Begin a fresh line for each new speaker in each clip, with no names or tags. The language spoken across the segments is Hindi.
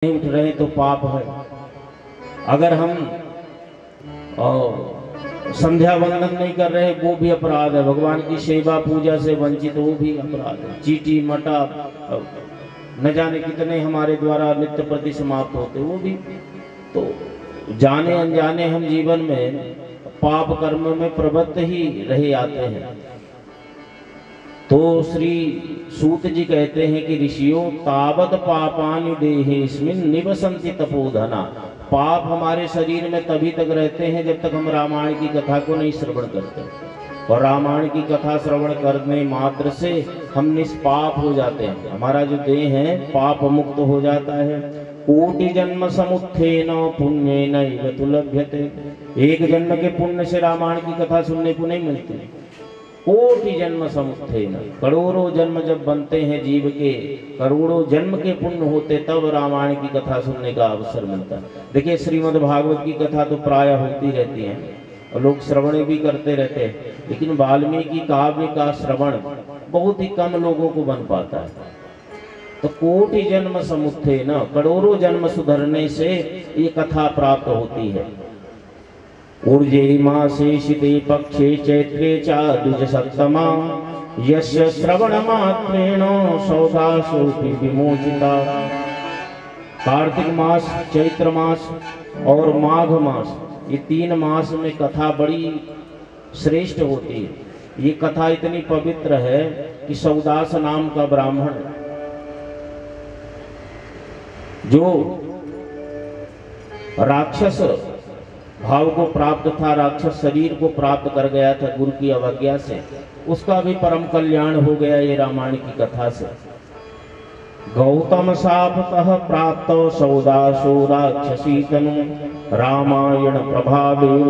नहीं उठ रहे तो पाप है। अगर हम संध्या वंदन नहीं कर रहे वो भी अपराध है। भगवान की सेवा पूजा से वंचित वो भी अपराध है। चीटी मटा न जाने कितने हमारे द्वारा नित्य प्रति समाप्त होते वो भी। तो जाने अनजाने हम जीवन में पाप कर्म में प्रवृत्त ही रहे आते हैं। तो श्री सूत जी कहते हैं कि ऋषियों तावत पापानि देहेस्मिन् निवसन्ति तपोधना। पाप हमारे शरीर में तभी तक रहते हैं जब तक हम रामायण की कथा को नहीं श्रवण करते। और रामायण की कथा श्रवण करने मात्र से हम निष्पाप हो जाते हैं। हमारा जो देह है पाप मुक्त हो जाता है। कोटि जन्म समुत्थेन पुण्येन तु लभ्यते। एक जन्म के पुण्य से रामायण की कथा सुनने को नहीं मिलती। कोटि जन्म समुत्थेन, करोड़ों जन्म जब बनते हैं जीव के, करोड़ों जन्म के पुण्य होते तब रामायण की कथा सुनने का अवसर मिलता है। देखिए श्रीमद् भागवत की कथा तो प्राय होती रहती है और लोग श्रवण भी करते रहते हैं, लेकिन वाल्मीकि काव्य का श्रवण बहुत ही कम लोगों को बन पाता है। तो कोटि जन्म समुत्थेन, करोड़ों जन्म सुधरने से ये कथा प्राप्त होती है। ऊर्जे मासे शीते पक्षे चैत्रे च द्विजसप्तमा यस्य श्रवणमात्रेण सौदासोऽपि विमोचिता। कार्तिक मास, चैत्र मास और माघ मास, ये 3 मास में कथा बड़ी श्रेष्ठ होती है। ये कथा इतनी पवित्र है कि सौदास नाम का ब्राह्मण जो राक्षस भाव को प्राप्त था, राक्षस शरीर को प्राप्त कर गया था गुरु की अवज्ञा से, उसका भी परम कल्याण हो गया ये रामायण की कथा से। गौतम शापतः प्राप्त सौदासो राक्षसी तनु रामायण प्रभावेन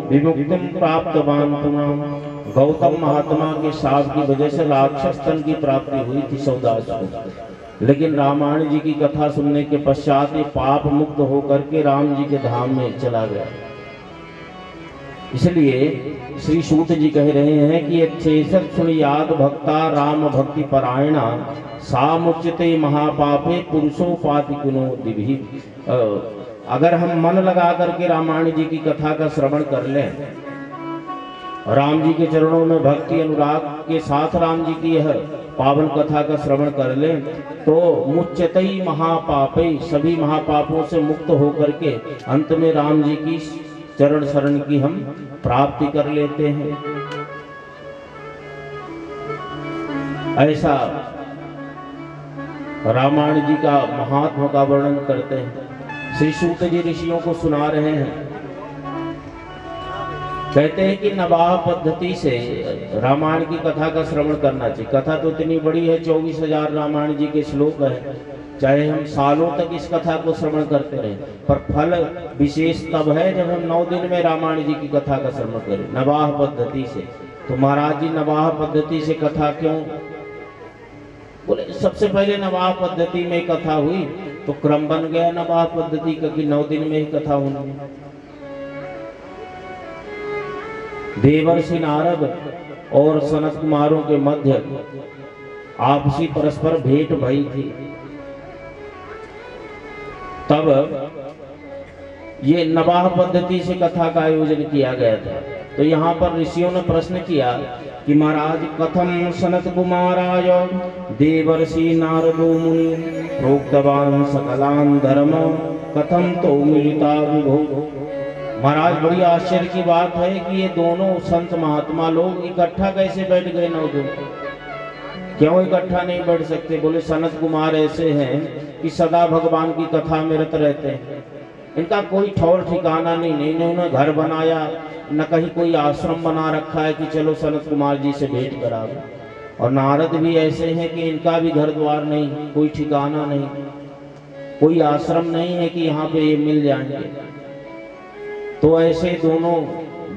विमुक्तिं प्राप्तवान् पुनः। गौतम महात्मा के शाप की वजह से राक्षस तन की प्राप्ति हुई थी सौदास को, लेकिन रामायण जी की कथा सुनने के पश्चात ये पाप मुक्त होकर के राम जी के धाम में चला गया। इसलिए श्री सूत जी कह रहे हैं कि अच्छेसत सुनियाद भक्ता राम भक्ति परायणा सामुच्यते महापापे पुरुषोपाति कुनो दिभि। अगर हम मन लगा करके रामायण जी की कथा का श्रवण कर लें, राम जी के चरणों में भक्ति अनुराग के साथ राम जी की यह पावन कथा का श्रवण कर लें, तो मुच्यते महापापे, सभी महापापों से मुक्त होकर के अंत में राम जी की चरण शरण की हम प्राप्ति कर लेते हैं। ऐसा रामायण जी का महात्मा का वर्णन करते हैं। श्री सूत जी ऋषियों को सुना रहे हैं। कहते हैं कि नवाह पद्धति से रामायण की कथा का श्रवण करना चाहिए। कथा तो इतनी बड़ी है, 24,000 रामायण जी के श्लोक है, चाहे हम सालों तक इस कथा को श्रवण करते रहे, पर फल विशेष तब है जब हम 9 दिन में रामायण जी की कथा का श्रवण करें नवाह पद्धति से। तो महाराज जी नवाह पद्धति से कथा क्यों? बोले सबसे पहले नवाह पद्धति में कथा हुई तो क्रम बन गया नवाह पद्धति का कि 9 दिन में ही कथा होनी। देवर्षि नारद और सनत कुमारों के मध्य आपसी परस्पर भेंट भई थी। तब ये नवाह पद्धति से कथा का आयोजन किया गया था। तो यहाँ पर ऋषियों ने प्रश्न किया कि महाराज कथम सनत कुमाराय देवर्षि नारदो मुनि प्रोक्तवान् सकलान् धर्म कथम तो मिलिता विभो। महाराज बड़ी आश्चर्य की बात है कि ये दोनों संत महात्मा लोग इकट्ठा कैसे बैठ गए 9 दिन? क्यों इकट्ठा नहीं बैठ सकते? बोले सनत कुमार ऐसे हैं कि सदा भगवान की कथा में रत रहते हैं। इनका कोई ठौर ठिकाना नहीं, इन्होंने घर बनाया न कहीं कोई आश्रम बना रखा है कि चलो सनत कुमार जी से भेंट करा दो। और नारद भी ऐसे हैं कि इनका भी घर द्वार नहीं, कोई ठिकाना नहीं, कोई आश्रम नहीं है कि यहाँ पे ये मिल जाएंगे। तो ऐसे दोनों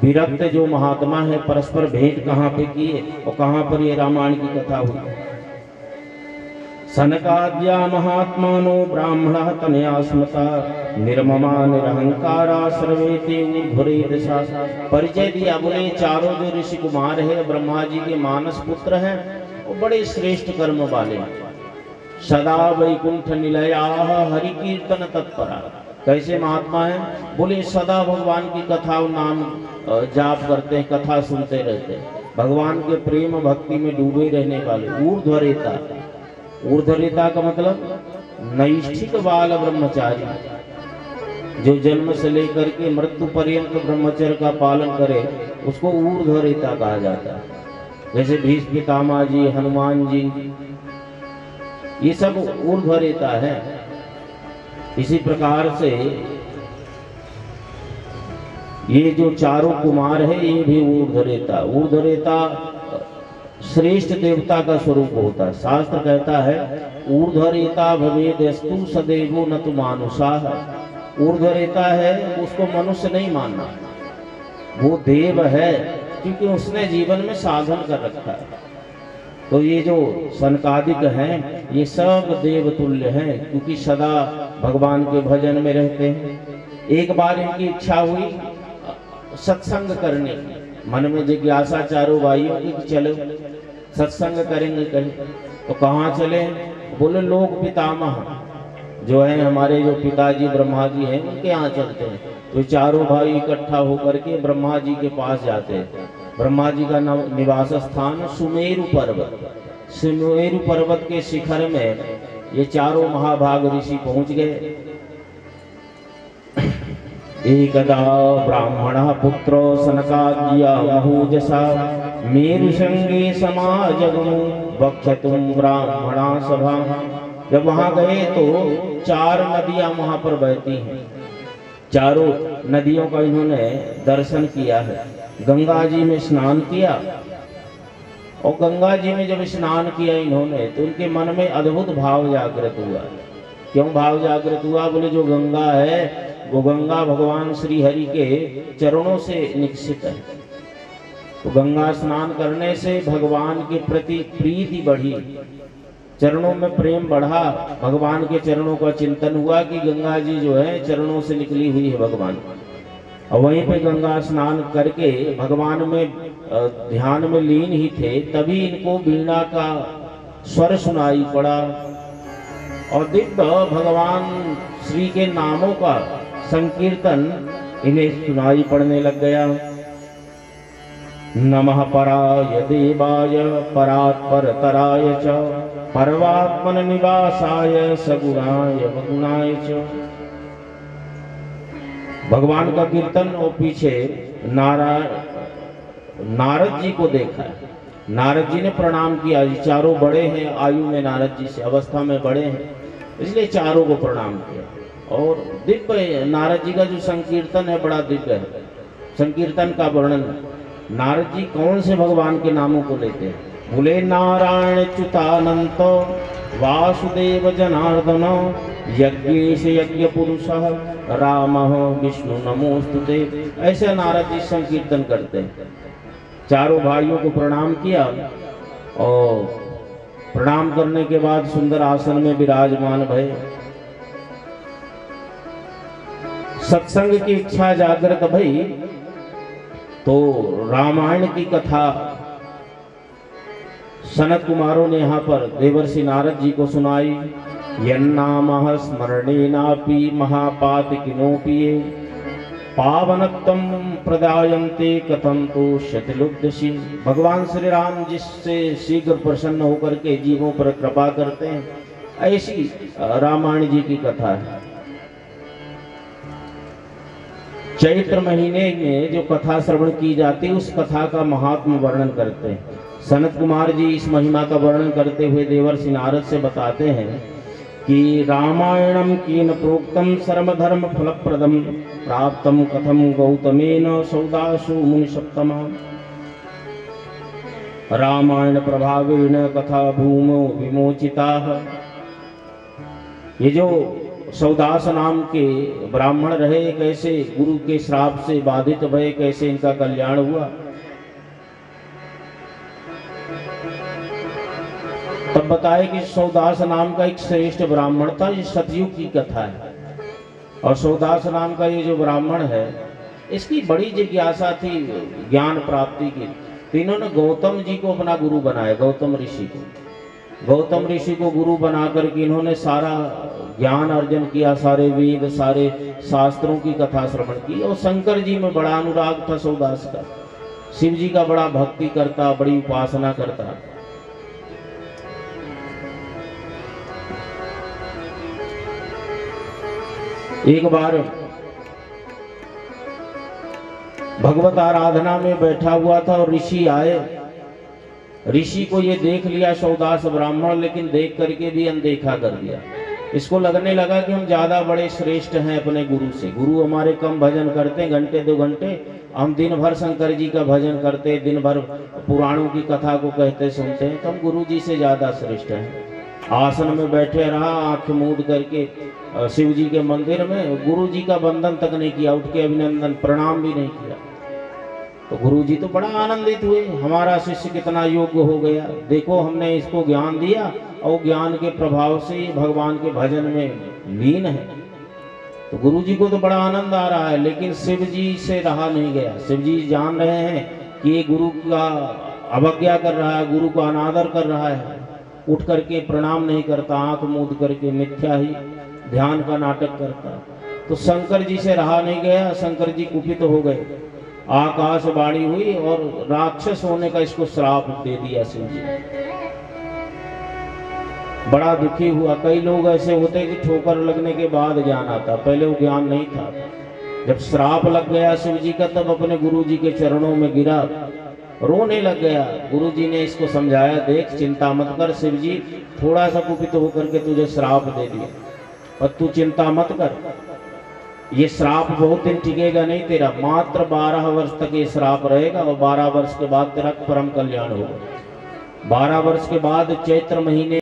विरक्त जो महात्मा है परस्पर भेंट कहाँ पे किए और कहाँ पर ये रामायण की कथा हुई। सनकाद्या महात्मानो ब्राह्मणः तनया स्मृता निर्ममा निरहंकारा सर्वेते ऊर्ध्वरे दशा। परिचय दिया। बोले चारों जो ऋषि कुमार है ब्रह्मा जी के मानस पुत्र हैं, वो बड़े श्रेष्ठ कर्म वाले हैं। सदा वैकुंठ निलया हरि कीर्तन तत्परा। कैसे महात्मा है? बोले सदा भगवान की कथा नाम जाप करते हैं, कथा सुनते रहते हैं, भगवान के प्रेम भक्ति में डूबे रहने वाले। ऊर्ध्वरेता, ऊर्ध्वरेता का मतलब नैष्ठिक बाल ब्रह्मचारी, जो जन्म से लेकर के मृत्यु पर्यंत ब्रह्मचर्य का पालन करे उसको ऊर्ध्वरेता कहा जाता है। जैसे भीष्म पितामह जी, हनुमान जी, ये सब ऊर्ध्वरेता है। इसी प्रकार से ये जो चारों कुमार है ये भी ऊर्ध्वरेता। ऊर्ध्वरेता श्रेष्ठ देवता का स्वरूप होता है। शास्त्र कहता है ऊर्ध्वरेता भवेदस्तु सदैवो न तु मानुषाः। ऊर्ध्वरेता है उसको मनुष्य नहीं मानना, वो देव है, क्योंकि उसने जीवन में साधन कर रखा है। तो ये जो सनकादिक हैं ये सब देवतुल्य हैं, क्योंकि सदा भगवान के भजन में रहते हैं। एक बार इनकी इच्छा हुई सत्संग करने की, मन में जिज्ञासा चारों भाइयों की, चलो सत्संग करेंगे कहीं। तो कहाँ चले? बोले लोक पितामह जो है हमारे जो पिताजी ब्रह्मा जी हैं उनके यहाँ चलते हैं। तो चारों भाई इकट्ठा होकर के ब्रह्मा जी के पास जाते हैं। ब्रह्मा जी का निवास स्थान सुमेरु पर्वत, सुमेरु पर्वत के शिखर में ये चारों महाभाग ऋषि पहुंच गए। एकदा ब्राह्मण पुत्र सनकाद्य महूजसा मेरुशंगे समाजगमु वक्षतुम ब्राह्मणा सभा। जब वहां गए तो 4 नदियां वहां पर बहती हैं। चारों नदियों का इन्होंने दर्शन किया है। गंगा जी में स्नान किया, और गंगा जी में जब स्नान किया इन्होंने तो उनके मन में अद्भुत भाव जागृत हुआ। क्यों भाव जागृत हुआ? बोले जो गंगा है वो गंगा भगवान श्री हरि के चरणों से निकसित है। तो गंगा स्नान करने से भगवान के प्रति प्रीति बढ़ी, चरणों में प्रेम बढ़ा, भगवान के चरणों का चिंतन हुआ कि गंगा जी जो है चरणों से निकली हुई है भगवान। और वहीं पे गंगा स्नान करके भगवान में ध्यान में लीन ही थे, तभी इनको वीणा का स्वर सुनाई पड़ा और दिव्य भगवान श्री के नामों का संकीर्तन इन्हें सुनाई पड़ने लग गया। नमः पराय देवाय परात्परतराय च परमात्मन निवासाय सगुणाय वगुणाय च। भगवान का कीर्तन और पीछे नारद जी को देखा। नारद जी ने प्रणाम किया। चारों बड़े हैं आयु में, नारद जी से अवस्था में बड़े हैं, इसलिए चारों को प्रणाम किया। और दिव्य नारद जी का जो संकीर्तन है बड़ा दिव्य है। संकीर्तन का वर्णन, नारद जी कौन से भगवान के नामों को लेते हैं? बोले नारायण च्युतानंत वासुदेव जनार्दन यज्ञेश यज्ञ पुरुष राम विष्णु नमोस्तुते। ऐसे नारद जी संकीर्तन करते हैं। चारों भाइयों को प्रणाम किया और प्रणाम करने के बाद सुंदर आसन में विराजमान भये। सत्संग की इच्छा जागृत भई तो रामायण की कथा सनत कुमारों ने यहाँ पर देवर्षि नारद जी को सुनाई। यन्नामः स्मरणेनापि महापातकिनोऽपि ये पावनत्वं प्रदायन्ते कथं तो शतलुब्धसि। भगवान श्री राम जिससे शीघ्र प्रसन्न होकर के जीवों पर कृपा करते हैं, ऐसी रामायण जी की कथा है। चैत्र महीने में जो कथा श्रवण की जाती है उस कथा का महात्म वर्णन करते हैं। सनत कुमार जी इस महिमा का वर्णन करते हुए देवर्षि नारद से बताते हैं कि रामायणम कीन प्रोक्तम सर्वधर्म फलप्रदम प्राप्तम कथम गौतमेन सौदासु मुनि सप्तमा। रामायण प्रभावेन कथा भूमो विमोचिता। ये जो सौदास नाम के ब्राह्मण रहे, कैसे गुरु के श्राप से बाधित भये, कैसे इनका कल्याण हुआ। तब बताए कि सौदास नाम का एक श्रेष्ठ ब्राह्मण था। ये सतयुग की कथा है। और सौदास नाम का ये जो ब्राह्मण है इसकी बड़ी जिज्ञासा थी ज्ञान प्राप्ति की। तो इन्होंने गौतम जी को अपना गुरु बनाया, गौतम ऋषि को। गौतम ऋषि को गुरु बना करके इन्होंने सारा ज्ञान अर्जन किया, सारे वेद सारे शास्त्रों की कथा श्रवण की। और शंकर जी में बड़ा अनुराग था सौदास का, शिव जी का बड़ा भक्ति करता, बड़ी उपासना करता। एक बार भगवत आराधना में बैठा हुआ था और ऋषि आए। ऋषि को ये देख लिया सौदास ब्राह्मण, लेकिन देख करके भी अनदेखा कर दिया। इसको लगने लगा कि हम ज्यादा बड़े श्रेष्ठ हैं अपने गुरु से। गुरु हमारे कम भजन करते, घंटे 2 घंटे, हम दिन भर शंकर जी का भजन करते, दिन भर पुराणों की कथा को कहते सुनते हैं, तो हम गुरु जी से ज्यादा श्रेष्ठ हैं। आसन में बैठे रहा, आंख मूंद करके शिव जी के मंदिर में, गुरु जी का वंदन तक नहीं किया, उठ के अभिनंदन प्रणाम भी नहीं किया। तो गुरु जी तो बड़ा आनंदित हुए, हमारा शिष्य कितना योग्य हो गया, देखो हमने इसको ज्ञान दिया और ज्ञान के प्रभाव से भगवान के भजन में लीन है। तो गुरु जी को तो बड़ा आनंद आ रहा है, लेकिन शिव जी से रहा नहीं गया। शिव जी जान रहे हैं कि ये गुरु का अवज्ञा कर रहा है, गुरु का अनादर कर रहा है, उठ करके प्रणाम नहीं करता, आंख मूंद करके मिथ्या ही ध्यान का नाटक करता। तो शंकर जी से रहा नहीं गया, शंकर जी कुपित हो गए, आकाशवाणी हुई और राक्षस होने का इसको श्राप दे दिया शिव जी। बड़ा दुखी हुआ। कई लोग ऐसे होते कि ठोकर लगने के बाद ज्ञान आता, पहले वो ज्ञान नहीं था। जब श्राप लग गया शिव जी का, तब अपने गुरु जी के चरणों में गिरा, रोने लग गया। गुरु जी ने इसको समझाया, देख चिंता मत कर, शिव जी थोड़ा सा कुपित होकर के तुझे श्राप दे दिया, और तू चिंता मत कर, ये श्राप बहुत दिन टिकेगा नहीं तेरा, मात्र 12 वर्ष तक ये श्राप रहेगा, और 12 वर्ष के बाद तेरा परम कल्याण होगा। 12 वर्ष के बाद चैत्र महीने